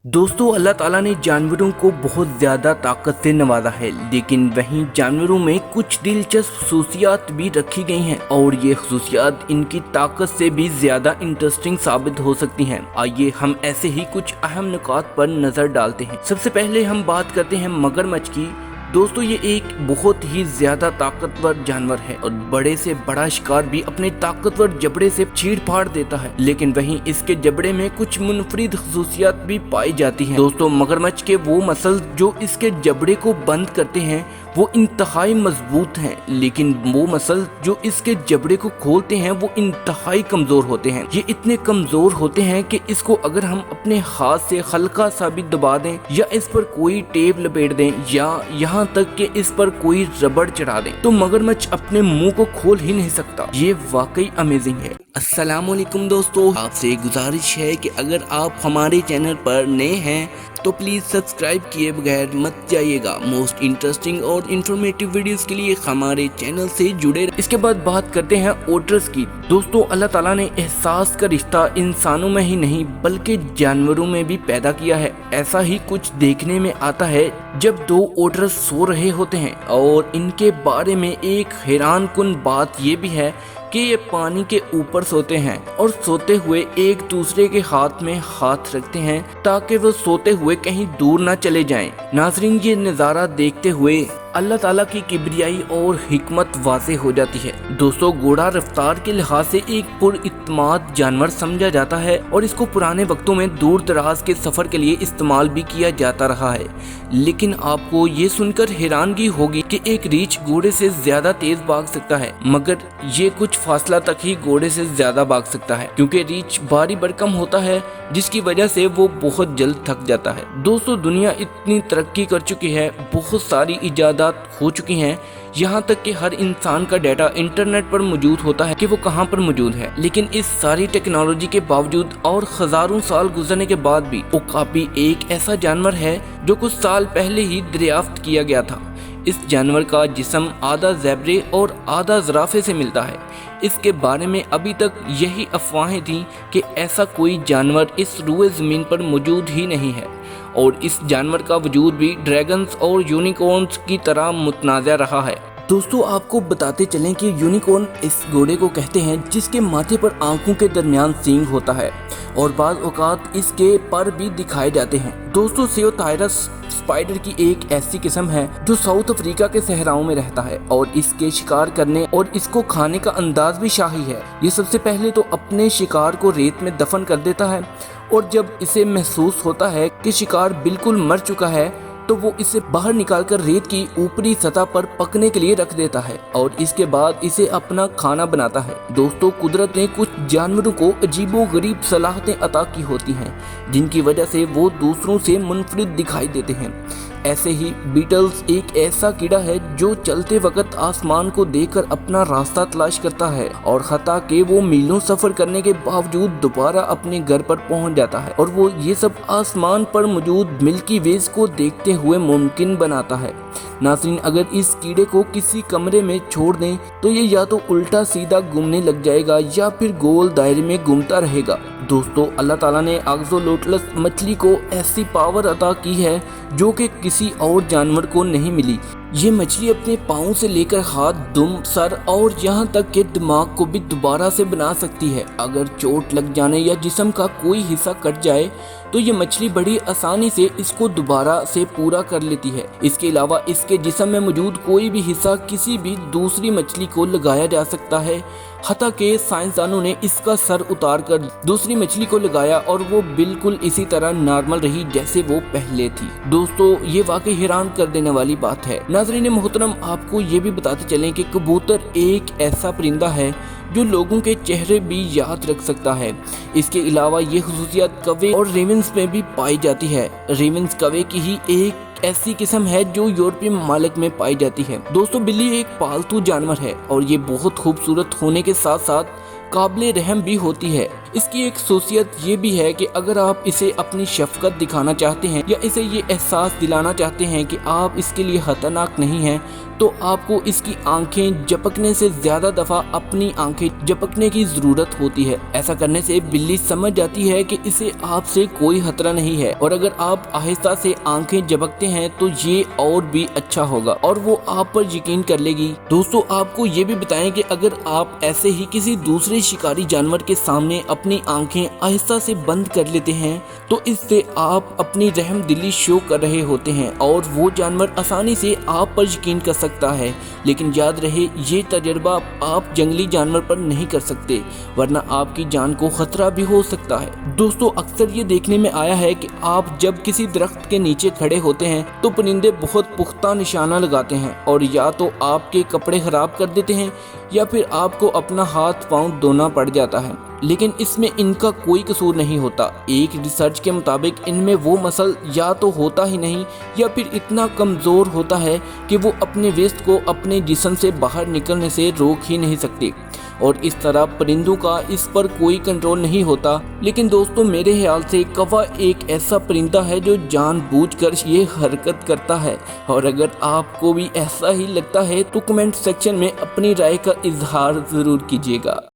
दोस्तों अल्लाह ताला ने जानवरों को बहुत ज़्यादा ताकत से नवाजा है, लेकिन वहीं जानवरों में कुछ दिलचस्प खसूसियात भी रखी गई हैं और ये खसूसियात इनकी ताकत से भी ज़्यादा इंटरेस्टिंग साबित हो सकती हैं। आइए हम ऐसे ही कुछ अहम नुकात पर नज़र डालते हैं। सबसे पहले हम बात करते हैं मगरमच्छ की। दोस्तों ये एक बहुत ही ज्यादा ताकतवर जानवर है और बड़े से बड़ा शिकार भी अपने ताकतवर जबड़े से चीड़ फाड़ देता है, लेकिन वहीं इसके जबड़े में कुछ मुनफरिद खसूसियात भी पाई जाती हैं। दोस्तों मगरमच्छ के वो मसल जो इसके जबड़े को बंद करते हैं वो इंतहाई मजबूत हैं, लेकिन वो मसल जो इसके जबड़े को खोलते हैं वो इंतहाई कमजोर होते हैं। ये इतने कमजोर होते हैं कि इसको अगर हम अपने हाथ से हल्का सा भी दबा दें या इस पर कोई टेप लपेट दें या यहाँ तक कि इस पर कोई रबड़ चढ़ा दें तो मगरमच्छ अपने मुंह को खोल ही नहीं सकता। ये वाकई अमेजिंग है। अस्सलाम वालेकुम दोस्तों, आपसे गुजारिश है कि अगर आप हमारे चैनल पर नए हैं तो प्लीज सब्सक्राइब किए बगैर मत जाइएगा। मोस्ट इंटरेस्टिंग और इंफॉर्मेटिव वीडियोस के लिए हमारे चैनल से जुड़े रहिए। इसके बाद बात करते हैं ओटर्स की। दोस्तों अल्लाह ताला ने एहसास का रिश्ता इंसानों में ही नहीं बल्कि जानवरों में भी पैदा किया है। ऐसा ही कुछ देखने में आता है जब दो ओटर्स सो रहे होते हैं और इनके बारे में एक हैरान कुन बात ये भी है कि ये पानी के ऊपर सोते हैं और सोते हुए एक दूसरे के हाथ में हाथ रखते हैं ताकि वो सोते हुए कहीं दूर ना चले जाएं। नाज़रीन ये नज़ारा देखते हुए अल्लाह ताला की किबरियाई और हिकमत वाज़ेह हो जाती है। दोस्तों घोड़ा रफ्तार के लिहाज से एक पुरइत्माद जानवर समझा जाता है और इसको पुराने वक्तों में दूर दराज के सफर के लिए इस्तेमाल भी किया जाता रहा है, लेकिन आपको ये सुनकर हैरानगी होगी कि एक रीछ घोड़े से ज्यादा तेज भाग सकता है, मगर ये कुछ फासला तक ही घोड़े से ज्यादा भाग सकता है क्योंकि रीछ भारी भरकम होता है जिसकी वजह से वो बहुत जल्द थक जाता है। दोस्तों दुनिया इतनी तरक्की कर चुकी है, बहुत सारी इजादात हो चुकी हैं, यहाँ तक कि हर इंसान का डाटा इंटरनेट पर मौजूद होता है कि वो कहाँ पर मौजूद है, लेकिन इस सारी टेक्नोलॉजी के बावजूद और हजारों साल गुजरने के बाद भी ओकापी एक ऐसा जानवर है जो कुछ साल पहले ही दरियाफ्त किया गया था। इस जानवर का जिस्म आधा ज़ेब्रे और आधा ज़राफ़े से मिलता है। इसके बारे में अभी तक यही अफवाहें थीं कि ऐसा कोई जानवर इस रुए ज़मीन पर मौजूद ही नहीं है और इस जानवर का वजूद भी ड्रैगन्स और यूनिकॉर्न्स की तरह मुतनाज़ा रहा है। दोस्तों आपको बताते चलें कि यूनिकॉर्न इस घोड़े को कहते हैं जिसके माथे पर आंखों के दरमियान सींग होता है और बाज़ औक़ात इसके पर भी दिखाए जाते हैं। दोस्तों सेयोथायरस स्पाइडर की एक ऐसी किस्म है जो साउथ अफ्रीका के सहराओं में रहता है और इसके शिकार करने और इसको खाने का अंदाज भी शाही है। ये सबसे पहले तो अपने शिकार को रेत में दफन कर देता है और जब इसे महसूस होता है कि शिकार बिल्कुल मर चुका है तो वो इसे बाहर निकालकर रेत की ऊपरी सतह पर पकने के लिए रख देता है और इसके बाद इसे अपना खाना बनाता है। दोस्तों कुदरत ने कुछ जानवरों को अजीबोगरीब सलाहतें अता की होती हैं जिनकी वजह से वो दूसरों से मुनफरिद दिखाई देते हैं। ऐसे ही बीटल्स एक ऐसा कीड़ा है जो चलते वक्त आसमान को देखकर अपना रास्ता तलाश करता है और हता कि वो मीलों सफर करने के बावजूद दोबारा अपने घर पर पहुंच जाता है और वो ये सब आसमान पर मौजूद मिल्की वेज को देखते हुए मुमकिन बनाता है। नाज़रीन अगर इस कीड़े को किसी कमरे में छोड़ दें तो ये या तो उल्टा सीधा घूमने लग जाएगा या फिर गोल दायरे में घूमता रहेगा। दोस्तों अल्लाह ताला ने एक्सोलोटलस मछली को ऐसी पावर अता की है जो कि किसी और जानवर को नहीं मिली। ये मछली अपने पाँव से लेकर हाथ, दुम, सर और यहाँ तक के दिमाग को भी दोबारा से बना सकती है। अगर चोट लग जाने या जिस्म का कोई हिस्सा कट जाए तो ये मछली बड़ी आसानी से इसको दोबारा से पूरा कर लेती है। इसके अलावा इसके जिस्म में मौजूद कोई भी हिस्सा किसी भी दूसरी मछली को लगाया जा सकता है, हत्ता कि साइंसदानों ने इसका सर उतार कर दूसरी मछली को लगाया और वो बिल्कुल इसी तरह नॉर्मल रही जैसे वो पहले थी। दोस्तों ये वाकई हैरान कर देने वाली बात है। नाज़रीन मोहतरम आपको ये भी बताते चलें कि कबूतर एक ऐसा परिंदा है जो लोगों के चेहरे भी याद रख सकता है। इसके अलावा ये खसूसियत कौवे और रेवंस में भी पाई जाती है। रेवंस कौवे की ही एक ऐसी किस्म है जो यूरोपीय ममालिक में पाई जाती है। दोस्तों बिल्ली एक पालतू जानवर है और ये बहुत खूबसूरत होने के साथ साथ काबिल रहम भी होती है। इसकी एक खासियत ये भी है कि अगर आप इसे अपनी शफकत दिखाना चाहते हैं या इसे ये एहसास दिलाना चाहते हैं कि आप इसके लिए खतरनाक नहीं हैं, तो आपको इसकी आंखें झपकने से ज्यादा दफा अपनी आंखें झपकने की जरूरत होती है। ऐसा करने से बिल्ली समझ जाती है कि इसे आपसे कोई खतरा नहीं है, और अगर आप आहिस्ता से आंखें झपकते हैं तो ये और भी अच्छा होगा और वो आप पर यकीन कर लेगी। दोस्तों, आपको ये भी बताएं कि अगर आप ऐसे ही किसी दूसरे शिकारी जानवर के सामने अपनी आंखें आहिस्ता से बंद कर लेते हैं तो इससे आप अपनी रहमदिली शो कर रहे होते हैं और वो जानवर आसानी से आप पर यकीन कर सकता है। लेकिन याद रहे, ये तजर्बा आप जंगली जानवर पर नहीं कर सकते, वरना आपकी जान को खतरा भी हो सकता है। दोस्तों, अक्सर ये देखने में आया है कि आप जब किसी दरख्त के नीचे खड़े होते हैं तो परिंदे बहुत पुख्ता निशाना लगाते हैं और या तो आपके कपड़े खराब कर देते हैं या फिर आपको अपना हाथ पांव धोना पड़ जाता है, लेकिन इसमें इनका कोई कसूर नहीं होता। एक रिसर्च के मुताबिक इनमें वो मसल या तो होता ही नहीं या फिर इतना कमज़ोर होता है कि वो अपने वेस्ट को अपने जिस्म से बाहर निकलने से रोक ही नहीं सकते, और इस तरह परिंदों का इस पर कोई कंट्रोल नहीं होता। लेकिन दोस्तों, मेरे ख्याल से कौवा एक ऐसा परिंदा है जो जानबूझकर ये हरकत करता है, और अगर आपको भी ऐसा ही लगता है तो कमेंट सेक्शन में अपनी राय का इजहार ज़रूर कीजिएगा।